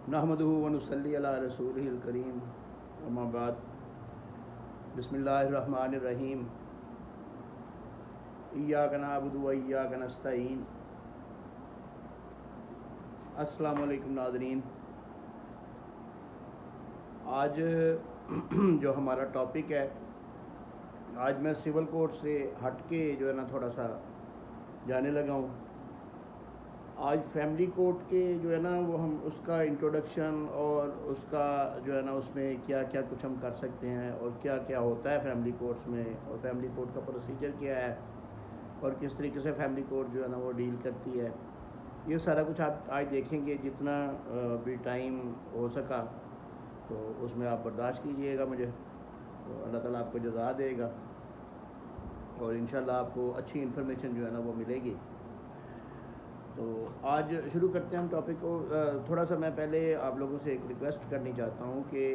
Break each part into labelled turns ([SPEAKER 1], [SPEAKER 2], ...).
[SPEAKER 1] नहमदुहु व नुसल्ली अला रसूलिहिल करीम अम्मा बाद बिस्मिल्लाहिर्रहमानिर्रहीम इय्याका नअबुदु व इय्याका नस्तईन। अस्सलामु अलैकुम नाज़रीन। आज जो हमारा टॉपिक है, आज मैं सिविल कोड से हट के जो है ना थोड़ा सा जाने लगा हूँ। आज फैमिली कोड के जो है ना वो हम उसका इंट्रोडक्शन और उसका जो है ना उसमें क्या क्या कुछ हम कर सकते हैं और क्या क्या होता है फैमिली कोड्स में, और फैमिली कोड का प्रोसीजर क्या है और किस तरीके से फैमिली कोड जो है ना वो डील करती है, ये सारा कुछ आप आज देखेंगे। जितना भी टाइम हो सका तो उसमें आप बर्दाश्त कीजिएगा मुझे, तो अल्लाह ताला आपको जज़ा देगा और इंशाल्लाह आपको अच्छी इन्फॉर्मेशन जो है ना वो मिलेगी। तो आज शुरू करते हैं हम टॉपिक को। थोड़ा सा मैं पहले आप लोगों से एक रिक्वेस्ट करनी चाहता हूँ कि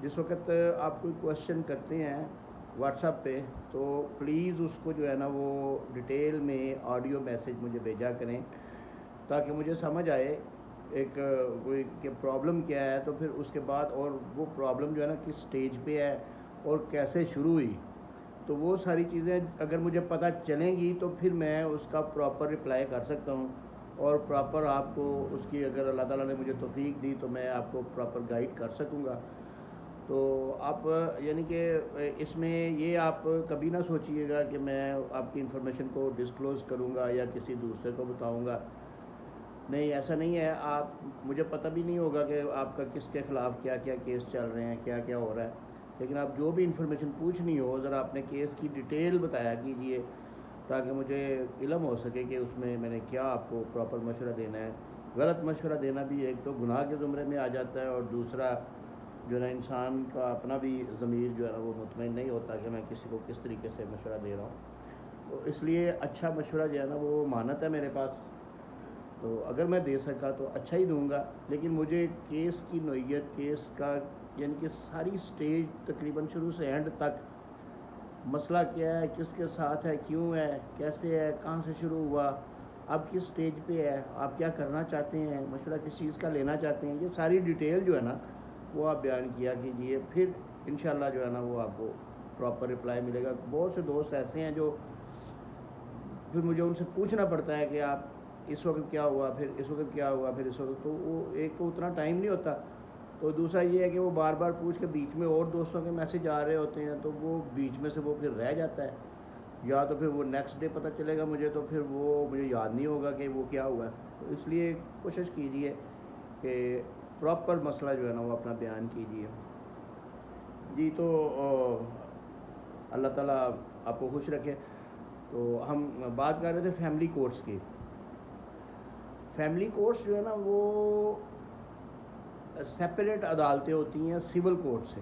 [SPEAKER 1] जिस वक्त आप कोई क्वेश्चन करते हैं व्हाट्सएप पे, तो प्लीज़ उसको जो है ना वो डिटेल में ऑडियो मैसेज मुझे भेजा करें, ताकि मुझे समझ आए एक कोई कि प्रॉब्लम क्या है, तो फिर उसके बाद और वो प्रॉब्लम जो है ना किस स्टेज पे है और कैसे शुरू हुई, तो वो सारी चीज़ें अगर मुझे पता चलेंगी तो फिर मैं उसका प्रॉपर रिप्लाई कर सकता हूँ और प्रॉपर आपको उसकी, अगर अल्लाह ताला ने मुझे तौफीक दी तो मैं आपको प्रॉपर गाइड कर सकूँगा। तो आप यानी कि इसमें ये आप कभी ना सोचिएगा कि मैं आपकी इन्फॉर्मेशन को डिस्क्लोज़ करूँगा या किसी दूसरे को बताऊँगा। नहीं, ऐसा नहीं है। आप, मुझे पता भी नहीं होगा कि आपका किसके ख़िलाफ़ क्या क्या केस चल रहे हैं, क्या क्या हो रहा है, लेकिन आप जो भी इन्फॉर्मेशन पूछनी हो ज़रा अपने केस की डिटेल बताया कीजिए, ताकि मुझे इल्म हो सके कि उसमें मैंने क्या आपको प्रॉपर मशवरा देना है। गलत मशवरा देना भी एक तो गुनाह के ज़ुमरे में आ जाता है, और दूसरा जो है ना इंसान का अपना भी ज़मीर जो है ना वो मुतमईन नहीं होता कि मैं किसी को किस तरीके से मशवरा दे रहा हूँ। तो इसलिए अच्छा मशवरा जो है ना वो मानत है मेरे पास, तो अगर मैं दे सका तो अच्छा ही दूंगा। लेकिन मुझे केस की नोयत, केस का यानी कि सारी स्टेज तकरीबन शुरू से एंड तक, मसला क्या है, किसके साथ है, क्यों है, कैसे है, कहाँ से शुरू हुआ, अब किस स्टेज पे है, आप क्या करना चाहते हैं, मशवरा किस चीज़ का लेना चाहते हैं, ये सारी डिटेल जो है ना वो आप बयान किया कीजिए। फिर इंशाल्लाह जो है ना वो आपको प्रॉपर रिप्लाई मिलेगा। बहुत से दोस्त ऐसे हैं जो फिर मुझे उनसे पूछना पड़ता है कि आप इस वक्त क्या हुआ, फिर इस वक्त क्या हुआ, फिर इस वक्त, तो वो एक तो उतना टाइम नहीं होता, तो दूसरा ये है कि वो बार बार पूछ के बीच में और दोस्तों के मैसेज आ रहे होते हैं, तो वो बीच में से वो फिर रह जाता है, या तो फिर वो नेक्स्ट डे पता चलेगा मुझे, तो फिर वो मुझे याद नहीं होगा कि वो क्या हुआ है। तो इसलिए कोशिश कीजिए कि प्रॉपर मसला जो है ना वो अपना बयान कीजिए जी। तो अल्लाह ताला आपको खुश रखे। तो हम बात कर रहे थे फैमिली कोर्ट्स की। फैमिली कोर्ट्स जो है ना वो सेपरेट अदालतें होती हैं सिविल कोर्ट से।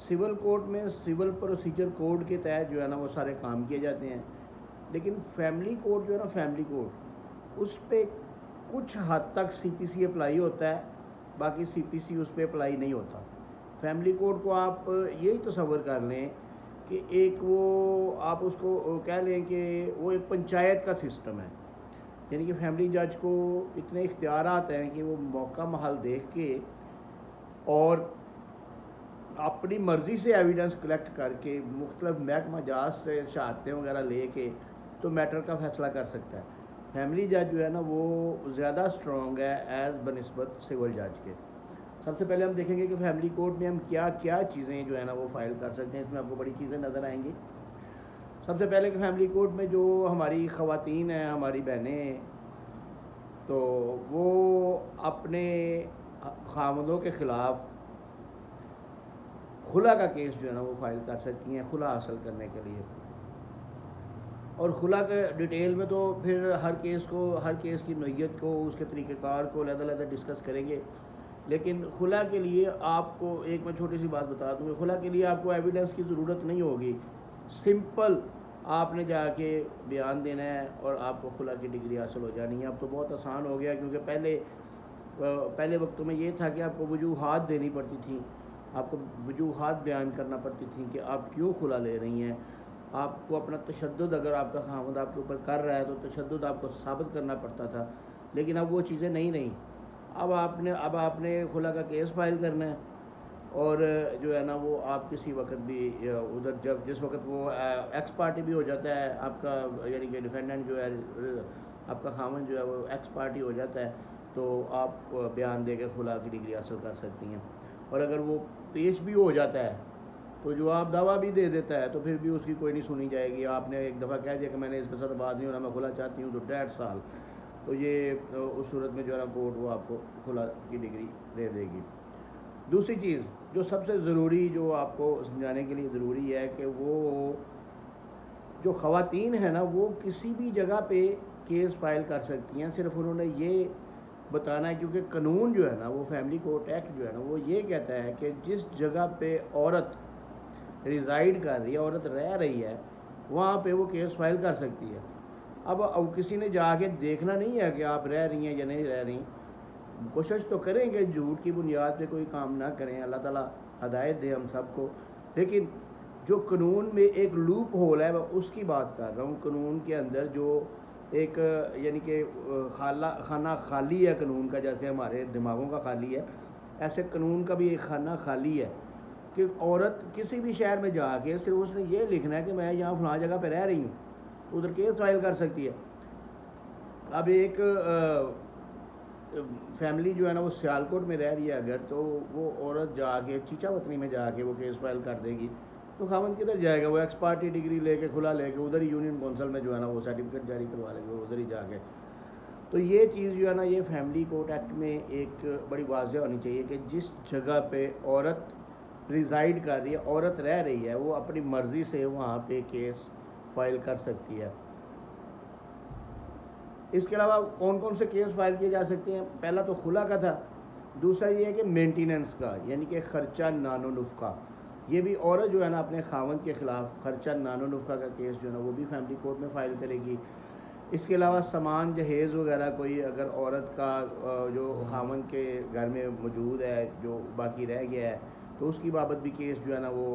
[SPEAKER 1] सिविल कोर्ट में सिविल प्रोसीजर कोड के तहत जो है ना वो सारे काम किए जाते हैं, लेकिन फैमिली कोर्ट जो है ना, फैमिली कोर्ट उस पर कुछ हद तक सीपीसी अप्लाई होता है, बाकी सीपीसी उस पर अप्लाई नहीं होता। फैमिली कोर्ट को आप यही तसव्वुर कर लें कि एक वो, आप उसको कह लें कि वो एक पंचायत का सिस्टम है, यानी कि फैमिली जज को इतने इख्तियारात हैं कि वो मौका महल देख के और अपनी मर्ज़ी से एविडेंस कलेक्ट करके मुख्तलिफ महकमा जात से शहादतें वगैरह ले के तो मैटर का फ़ैसला कर सकता है। फैमिली जज जो है ना वो ज़्यादा स्ट्रॉन्ग है एज़ बनिस्बत सिविल जज के। सबसे पहले हम देखेंगे कि फैमिली कोर्ट में हम क्या क्या चीज़ें जो है ना वो फ़ाइल कर सकते हैं। इसमें आपको बड़ी चीज़ें नज़र आएंगी। सबसे पहले कि फैमिली कोर्ट में जो हमारी ख़वातीन हैं, हमारी बहनें, तो वो अपने खामदों के ख़िलाफ़ खुला का केस जो है ना वो फ़ाइल कर सकती हैं, खुला हासिल करने के लिए। और खुला के डिटेल में तो फिर हर केस को, हर केस की नोयत को, उसके तरीक़ेकार को अलग-अलग डिस्कस करेंगे। लेकिन खुला के लिए आपको एक मैं छोटी सी बात बता दूँगा। खुला के लिए आपको एविडेंस की ज़रूरत नहीं होगी, सिंपल आपने जाके बयान देना है और आपको खुला की डिग्री हासिल हो जानी है। अब तो बहुत आसान हो गया, क्योंकि पहले वक्तों में ये था कि आपको वजूहात देनी पड़ती थी, आपको वजूहात बयान करना पड़ती थी कि आप क्यों खुला ले रही हैं। आपको अपना तशद्दुद, अगर आपका खामद आपके ऊपर कर रहा है तो तशद्दुद आपको साबित करना पड़ता था। लेकिन अब वो चीज़ें नहीं रहीं। अब आपने खुला का केस फाइल करना है, और जो है ना वो आप किसी वक्त भी उधर जब जिस वक्त वो एक्स पार्टी भी हो जाता है आपका, यानी कि डिफेंडेंट जो है आपका खामन जो है वो एक्स पार्टी हो जाता है, तो आप बयान दे के खुला की डिग्री हासिल कर सकती हैं। और अगर वो पेश भी हो जाता है तो जो आप दावा भी दे देता है तो फिर भी उसकी कोई नहीं सुनी जाएगी। आपने एक दफ़ा कह दिया कि मैंने इसके साथ बात नहीं होना, मैं खुला चाहती हूँ, तो 1.5 साल, तो ये उस सूरत में जो है ना कोर्ट वो आपको खुला की डिग्री दे देगी। दूसरी चीज़ जो सबसे ज़रूरी, जो आपको समझाने के लिए ज़रूरी है कि वो जो ख़वातीन है ना वो किसी भी जगह पे केस फाइल कर सकती हैं, सिर्फ उन्होंने ये बताना है, क्योंकि कानून जो है ना वो फैमिली कोर्ट एक्ट जो है ना वो ये कहता है कि जिस जगह पे औरत रिज़ाइड कर रही है, औरत रह रही है, वहाँ पे वो केस फाइल कर सकती है। अब किसी ने जाके देखना नहीं है कि आप रह रही हैं या नहीं रह रही। कोशिश तो करेंगे झूठ की बुनियाद पे कोई काम ना करें, अल्लाह ताला हदायत दे हम सबको, लेकिन जो कानून में एक लूप होल है मैं उसकी बात कर रहा हूँ। कानून के अंदर जो एक यानी कि खाना खाली है कानून का, जैसे हमारे दिमागों का खाली है, ऐसे कानून का भी एक खाना खाली है कि औरत किसी भी शहर में जाके सिर्फ उसने ये लिखना है कि मैं यहाँ फलां जगह पे रह रही हूँ, उधर केस फाइल कर सकती है। अब एक फैमिली जो है ना वो सियालकोट में रह रही है अगर, तो वो औरत जाके चीचावतनी में जाके वो केस फाइल कर देगी, तो खामन किधर जाएगा? वो एक्स पार्टी डिग्री लेके खुला लेके उधर ही यूनियन कौंसल में जो है ना वो सर्टिफिकेट जारी करवा लेंगे उधर ही जाके। तो ये चीज़ जो है ना ये फैमिली कोर्ट एक्ट में एक बड़ी वाज़ेह होनी चाहिए कि जिस जगह पे औरत रिज़ाइड कर रही है, औरत रह रही है, वो अपनी मर्ज़ी से वहाँ पे केस फाइल कर सकती है। इसके अलावा कौन कौन से केस फाइल किए जा सकते हैं? पहला तो खुला का था, दूसरा ये है कि मेंटेनेंस का, यानी कि ख़र्चा नानो नुफ़्का। ये भी औरत जो है ना अपने खावंद के ख़िलाफ़ ख़र्चा नानो नुफ़्का का केस जो है ना वो भी फैमिली कोर्ट में फ़ाइल करेगी। इसके अलावा सामान जहेज़ वगैरह कोई अगर औरत का जो खावंद के घर में मौजूद है जो बाकी रह गया है, तो उसकी बाबत भी केस जो है ना वो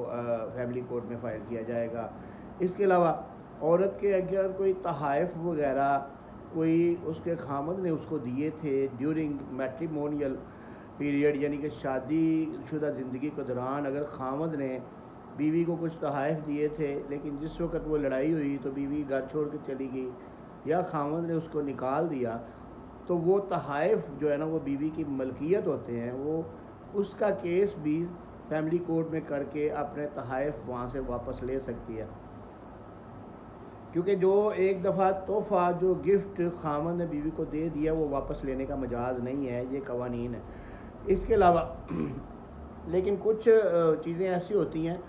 [SPEAKER 1] फैमिली कोर्ट में फ़ाइल किया जाएगा। इसके अलावा औरत के अगर कोई तहाइफ वगैरह कोई उसके खामद ने उसको दिए थे ड्यूरिंग मैट्रिमोनियल पीरियड, यानी कि शादीशुदा ज़िंदगी के दौरान अगर खामद ने बीवी को कुछ तहाइफ दिए थे, लेकिन जिस वक्त वो लड़ाई हुई तो बीवी घर छोड़ के चली गई या खामद ने उसको निकाल दिया, तो वो तहाइफ जो है ना वो बीवी की मलकियत होते हैं, वो उसका केस भी फैमिली कोर्ट में करके अपने तहाइफ वहाँ से वापस ले सकती है। क्योंकि जो एक दफ़ा तोहफ़ा जो गिफ्ट खामन ने बीवी को दे दिया वो वापस लेने का मजाज नहीं है, ये कवानीन है। इसके अलावा लेकिन कुछ चीज़ें ऐसी होती हैं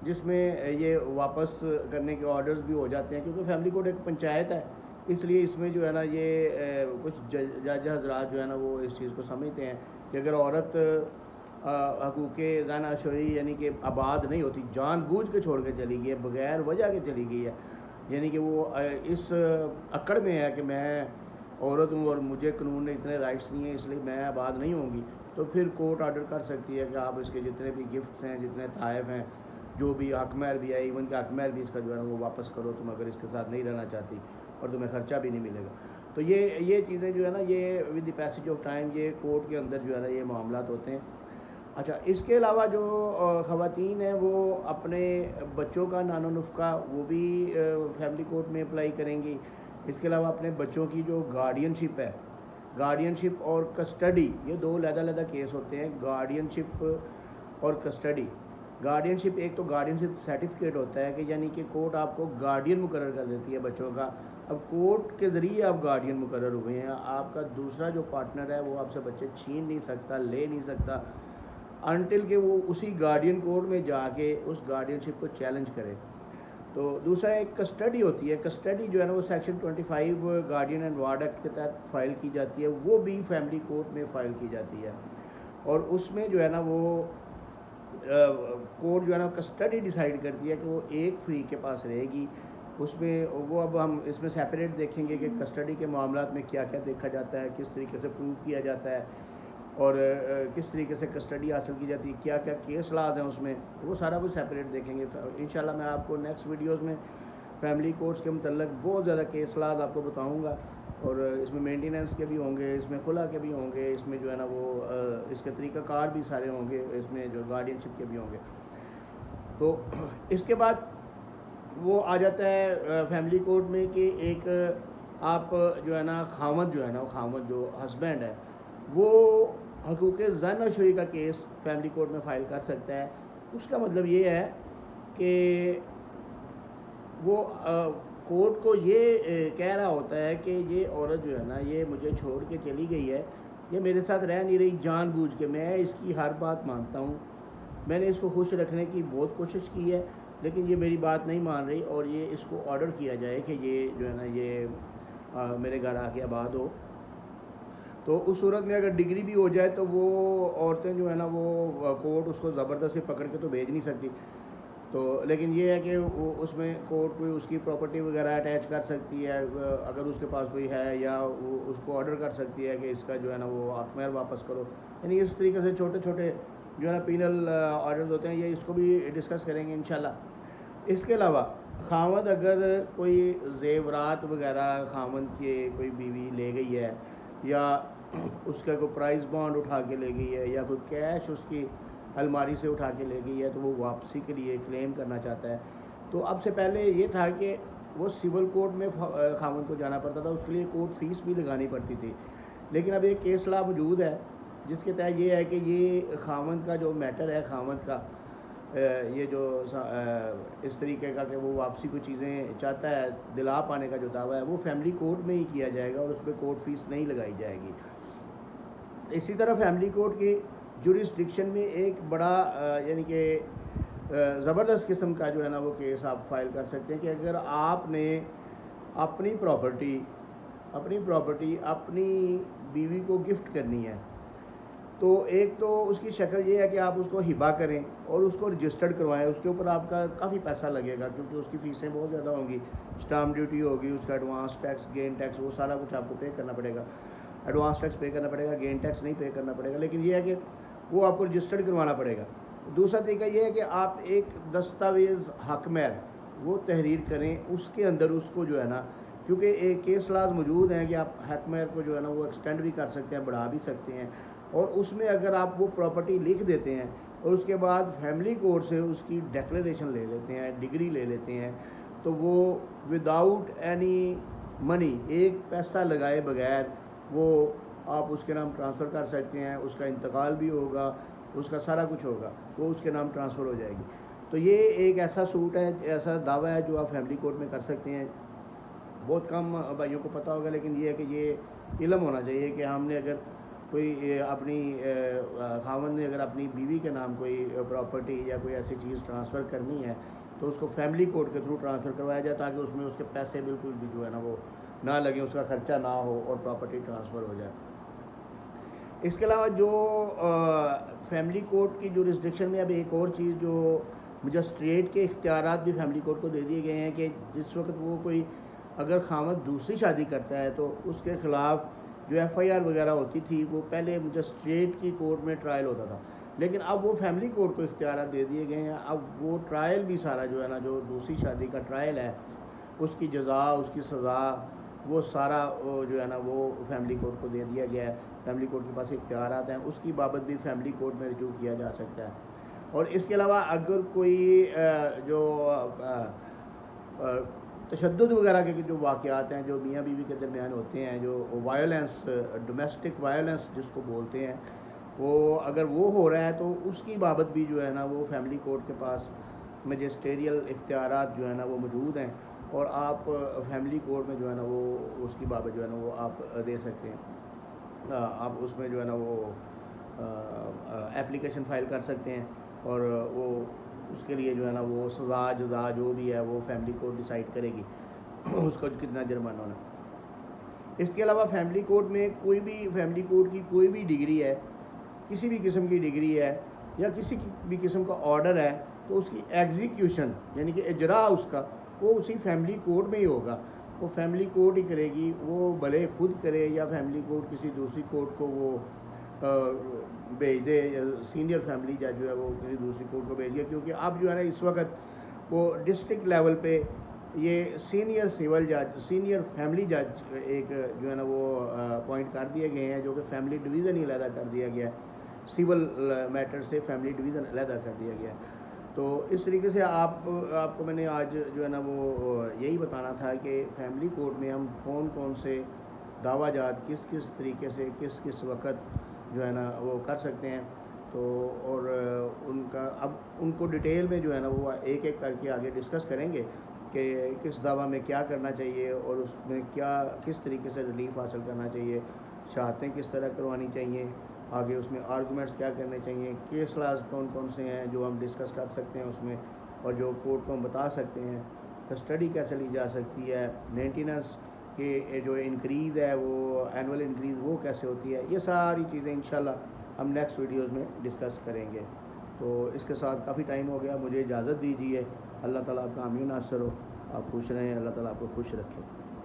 [SPEAKER 1] जिसमें ये वापस करने के ऑर्डर्स भी हो जाते हैं, क्योंकि फैमिली कोर्ट एक पंचायत है, इसलिए इसमें जो है ना ये कुछ जज हजरात जो है ना वो इस चीज़ को समझते हैं कि अगर औरत हकूक़े ज़ानाशोई यानी कि आबाद नहीं होती, जानबूझ के छोड़ के चली गई है, बग़ैर वजह के चली गई है, यानी कि वो इस अकड़ में है कि मैं औरत हूँ और मुझे कानून ने इतने राइट्स नहीं हैं इसलिए मैं आबाद नहीं होंगी, तो फिर कोर्ट ऑर्डर कर सकती है कि आप इसके जितने भी गिफ्ट्स हैं, जितने तहफ़ हैं, जो भी हकमहर भी है, इवन का हकमहर भी इसका जो है वो वापस करो तुम अगर इसके साथ नहीं रहना चाहती, और तुम्हें ख़र्चा भी नहीं मिलेगा। तो ये चीज़ें जो है ना ये with the passage of time ये कोर्ट के अंदर जो है ना ये मामलात होते हैं। अच्छा, इसके अलावा जो ख़वातीन हैं वो अपने बच्चों का नानो नुफ़्का वो भी फैमिली कोर्ट में अप्लाई करेंगी। इसके अलावा अपने बच्चों की जो गार्डियनशिप है, गार्डियनशिप और कस्टडी, ये दो अलग-अलग केस होते हैं, गार्डियनशिप और कस्टडी। गार्डियनशिप एक तो गार्डियनशिप सर्टिफिकेट होता है कि यानी कि कोर्ट आपको गार्डियन मुकर्रर कर देती है बच्चों का। अब कोर्ट के ज़रिए आप गार्डियन मुकर्रर हुए हैं, आपका दूसरा जो पार्टनर है वो आपसे बच्चे छीन नहीं सकता, ले नहीं सकता, अनटिल के वो उसी गार्डियन कोर्ट में जाके उस गार्डियनशिप को चैलेंज करे। तो दूसरा एक कस्टडी होती है, कस्टडी जो है ना वो section 25 guardian and ward act के तहत फ़ाइल की जाती है, वो भी फैमिली कोर्ट में फ़ाइल की जाती है, और उसमें जो है ना वो कोर्ट जो है ना कस्टडी डिसाइड करती है कि वो एक फ्री के पास रहेगी। उसमें वो अब हम इसमें सेपरेट देखेंगे कि कस्टडी के मामलात में क्या क्या देखा जाता है, किस तरीके से प्रूव किया जाता है, और किस तरीके से कस्टडी हासिल की जाती है, क्या क्या केस लाद हैं उसमें, वो सारा कुछ सेपरेट देखेंगे। इंशाल्लाह मैं आपको नेक्स्ट वीडियोस में फैमिली कोर्ट्स के मतलब बहुत ज़्यादा केस लाद आपको बताऊंगा। और इसमें मेंटेनेंस के भी होंगे, इसमें खुला के भी होंगे, इसमें जो है ना वो इसके तरीक़ाकार भी सारे होंगे, इसमें जो गार्डियनशिप के भी होंगे। तो इसके बाद वो आ जाता है फैमिली कोर्ट में कि एक आप जो है ना खामद जो है ना, खामद जो हस्बैंड है वो हकूक़ ज़नाशुई का केस फैमिली कोर्ट में फ़ाइल कर सकता है। उसका मतलब ये है कि वो कोर्ट को ये कह रहा होता है कि ये औरत जो है ना ये मुझे छोड़ के चली गई है, ये मेरे साथ रह नहीं रही जानबूझ के, मैं इसकी हर बात मानता हूँ, मैंने इसको खुश रखने की बहुत कोशिश की है, लेकिन ये मेरी बात नहीं मान रही और ये इसको ऑर्डर किया जाए कि ये जो है ना ये मेरे घर आके आबाद हो। तो उस सूरत में अगर डिग्री भी हो जाए तो वो औरतें जो है ना वो कोर्ट उसको ज़बरदस्ती पकड़ के तो भेज नहीं सकती। तो लेकिन ये है कि उसमें कोर्ट कोई उसकी प्रॉपर्टी वगैरह अटैच कर सकती है अगर उसके पास कोई है, या वो उसको ऑर्डर कर सकती है कि इसका जो है ना वो हक़-महर वापस करो। यानी इस तरीके से छोटे छोटे जो है ना पीनल ऑर्डर्स होते हैं, ये इसको भी डिस्कस करेंगे इंशाल्लाह। इसके अलावा खामद अगर कोई ज़ेवरात वगैरह खामद के कोई बीवी ले गई है, या उसका कोई प्राइस बॉन्ड उठा के ले गई है, या कोई कैश उसकी अलमारी से उठा के ले गई है, तो वो वापसी के लिए क्लेम करना चाहता है। तो अब से पहले ये था कि वो सिविल कोर्ट में खामद को जाना पड़ता था, उसके लिए कोर्ट फ़ीस भी लगानी पड़ती थी। लेकिन अब एक केस लॉ मौजूद है जिसके तहत ये है कि ये खामद का जो मैटर है, खामद का ये जो इस तरीके का कि वो वापसी को चीज़ें चाहता है, दिला पाने का जो दावा है, वो फैमिली कोर्ट में ही किया जाएगा और उस पर कोर्ट फ़ीस नहीं लगाई जाएगी। इसी तरह फैमिली कोर्ट की जुरिस्डिक्शन में एक बड़ा यानी कि ज़बरदस्त किस्म का जो है ना वो केस आप फाइल कर सकते हैं कि अगर आपने अपनी प्रॉपर्टी अपनी बीवी को गिफ्ट करनी है, तो एक तो उसकी शक्ल ये है कि आप उसको हिबा करें और उसको रजिस्टर्ड करवाएं। उसके ऊपर आपका काफ़ी पैसा लगेगा क्योंकि उसकी फ़ीसें बहुत ज़्यादा होंगी, स्टाम्प ड्यूटी होगी, उसका एडवांस टैक्स, गेन टैक्स, वो सारा कुछ आपको पे करना पड़ेगा। एडवांस टैक्स पे करना पड़ेगा, गेन टैक्स नहीं पे करना पड़ेगा, लेकिन ये है कि वो आपको रजिस्टर्ड करवाना पड़ेगा। दूसरा तरीका ये है कि आप एक दस्तावेज़ हक़-महर वो तहरीर करें, उसके अंदर उसको जो है ना, क्योंकि एक केस लॉज मौजूद हैं कि आप हक़-महर को जो है ना वो एक्सटेंड भी कर सकते हैं, बढ़ा भी सकते हैं, और उसमें अगर आप वो प्रॉपर्टी लिख देते हैं और उसके बाद फैमिली कोर्ट से उसकी डिक्लेरेशन ले लेते हैं, डिग्री ले लेते हैं, तो वो विदाउट एनी मनी, एक पैसा लगाए बगैर वो आप उसके नाम ट्रांसफ़र कर सकते हैं, उसका इंतकाल भी होगा, उसका सारा कुछ होगा, वो उसके नाम ट्रांसफ़र हो जाएगी। तो ये एक ऐसा सूट है, ऐसा दावा है जो आप फैमिली कोर्ट में कर सकते हैं। बहुत कम भाइयों को पता होगा, लेकिन ये है कि ये इल्म होना चाहिए कि हमने अगर कोई अपनी खामद ने अगर अपनी बीवी के नाम कोई प्रॉपर्टी या कोई ऐसी चीज़ ट्रांसफ़र करनी है तो उसको फैमिली कोर्ट के थ्रू ट्रांसफ़र करवाया जाए, ताकि उसमें उसके पैसे बिल्कुल भी जो है ना वो ना लगे, उसका ख़र्चा ना हो और प्रॉपर्टी ट्रांसफ़र हो जाए। इसके अलावा जो फैमिली कोर्ट की जुरिस्डिक्शन में अब एक और चीज़ जो मजिस्ट्रेट के इख्तियारात भी फैमिली कोर्ट को दे दिए गए हैं कि जिस वक्त वो कोई अगर खामद दूसरी शादी करता है तो उसके ख़िलाफ़ जो FIR वगैरह होती थी वो पहले मजिस्ट्रेट की कोर्ट में ट्रायल होता था, लेकिन अब वो फैमिली कोर्ट को इख्तियारात दे दिए गए हैं। अब वो ट्रायल भी सारा जो है ना, जो दूसरी शादी का ट्रायल है, उसकी जज़ा, उसकी सज़ा, वो सारा जो है ना वो फैमिली कोर्ट को दे दिया गया है। फैमिली कोर्ट के पास इख्तियारात हैं, उसकी बाबत भी फैमिली कोर्ट में रजू किया जा सकता है। और इसके अलावा अगर कोई जो तशद्दुद वगैरह के जो वाक़यात हैं जो मियाँ बीवी के दरमियान होते हैं, जो वायलेंस, डोमेस्टिक वायलेंस जिसको बोलते हैं, वो अगर वो हो रहा है तो उसकी बाबत भी जो है ना वो फैमिली कोर्ट के पास मजिस्ट्रियल इख्तियारात जो है ना वो मौजूद हैं, और आप फैमिली कोर्ट में जो है ना वो उसकी बाबत जो है ना वो आप दे सकते हैं। आप उसमें जो है ना वो एप्लीकेशन फ़ाइल कर सकते हैं, और वो उसके लिए जो है ना वो सज़ा जज़ा जो भी है वो फैमिली कोर्ट डिसाइड करेगी उसको कितना जुर्माना होना। इसके अलावा फैमिली कोर्ट में कोई भी फैमिली कोर्ट की कोई भी डिग्री है, किसी भी किस्म की डिग्री है या किसी भी किस्म का ऑर्डर है, तो उसकी एग्जीक्यूशन यानी कि इजरा उसका वो उसी फैमिली कोर्ट में ही होगा। वो फैमिली कोर्ट ही करेगी, वो भले खुद करे या फैमिली कोर्ट किसी दूसरी कोर्ट को वो भेज दे, सीनियर फैमिली जज जो है वो किसी दूसरी कोर्ट को भेज दिया, क्योंकि अब जो है ना इस वक्त वो डिस्ट्रिक्ट लेवल पे ये सीनियर सिविल जज, सीनियर फैमिली जज एक जो है ना वो अपॉइंट कर दिए गए हैं, जो कि फैमिली डिवीज़न ही अलहदा कर दिया गया है, सिविल मैटर से फैमिली डिवीज़न अलहदा कर दिया गया है। तो इस तरीके से आपको मैंने आज जो है ना वो यही बताना था कि फैमिली कोर्ट में हम कौन कौन से दावाजात किस किस तरीके से किस किस वक्त जो है ना वो कर सकते हैं। तो और उनका अब उनको डिटेल में जो है ना वो एक एक करके आगे डिस्कस करेंगे कि किस दावा में क्या करना चाहिए और उसमें क्या किस तरीके से रिलीफ हासिल करना चाहिए, शहादतें किस तरह करवानी चाहिए, आगे उसमें आर्गूमेंट्स क्या करने चाहिए, केस लाज कौन कौन से हैं जो हम डिस्कस कर सकते हैं उसमें और जो कोर्ट को हम बता सकते हैं, कस्टडी कैसे ली जा सकती है, मेंटेनेंस के जो इंक्रीज़ है वो एनुअल इंक्रीज़ वो कैसे होती है, ये सारी चीज़ें इंशाल्लाह हम नेक्स्ट वीडियोस में डिस्कस करेंगे। तो इसके साथ काफ़ी टाइम हो गया, मुझे इजाज़त दीजिए। अल्लाह ताला आपका आमीन नासर हो, आप खुश रहें, अल्लाह ताला आपको खुश रखे।